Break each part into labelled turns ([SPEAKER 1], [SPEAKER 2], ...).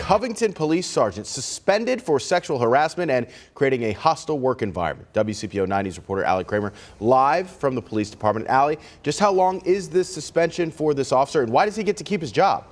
[SPEAKER 1] Covington police sergeant suspended for sexual harassment and creating a hostile work environment. WCPO 9 News reporter Allie Kramer live from the police department. Allie, just how long is this suspension for this officer and why does he get to keep his job?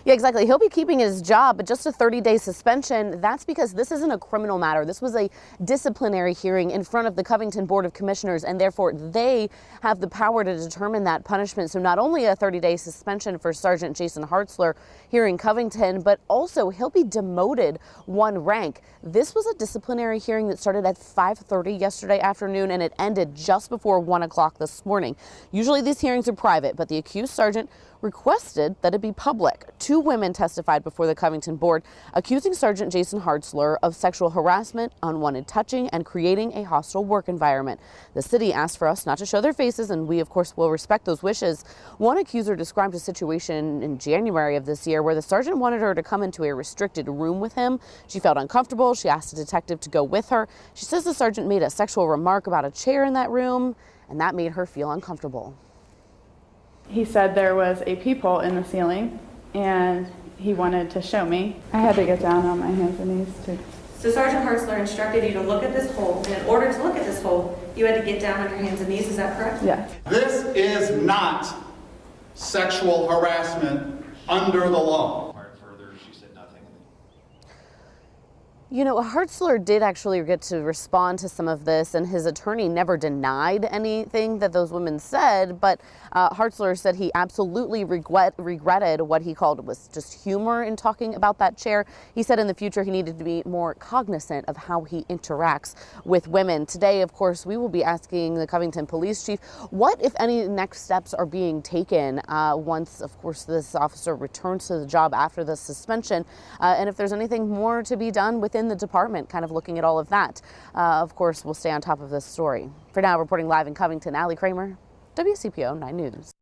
[SPEAKER 2] Yeah, exactly. He'll be keeping his job, but just a 30-day suspension. That's because this isn't a criminal matter. This was a disciplinary hearing in front of the Covington Board of Commissioners, and therefore they have the power to determine that punishment. So not only a 30-day suspension for Sergeant Jason Hartzler here in Covington, but also he'll be demoted one rank. This was a disciplinary hearing that started at 5:30 yesterday afternoon, and it ended just before 1 o'clock this morning. Usually these hearings are private, but the accused sergeant requested that it be public. Two women testified before the Covington Board, accusing Sergeant Jason Hartzler of sexual harassment, unwanted touching, and creating a hostile work environment. The city asked for us not to show their faces, and we, of course, will respect those wishes. One accuser described a situation in January of this year where the sergeant wanted her to come into a restricted room with him. She felt uncomfortable. She asked a detective to go with her. She says the sergeant made a sexual remark about a chair in that room, and that made her feel uncomfortable.
[SPEAKER 3] He said there was a peephole in the ceiling and he wanted to show me. I had to get down on my hands and knees to...
[SPEAKER 4] So Sergeant Hartzler instructed you to look at this hole, and in order to look at this hole, you had to get down on your hands and knees, is that correct?
[SPEAKER 3] Yeah.
[SPEAKER 5] This is not sexual harassment under the law.
[SPEAKER 6] Further, she said nothing.
[SPEAKER 2] You know, Hartzler did actually get to respond to some of this, and his attorney never denied anything that those women said, but Hartzler said he absolutely regretted what he called was just humor in talking about that chair. He said in the future he needed to be more cognizant of how he interacts with women. Today, of course, we will be asking the Covington police chief what, if any, next steps are being taken once, of course, this officer returns to the job after the suspension, and if there's anything more to be done within the department, kind of looking at all of that. Of course, we'll stay on top of this story. For now, reporting live in Covington, Allie Kramer, WCPO 9 News.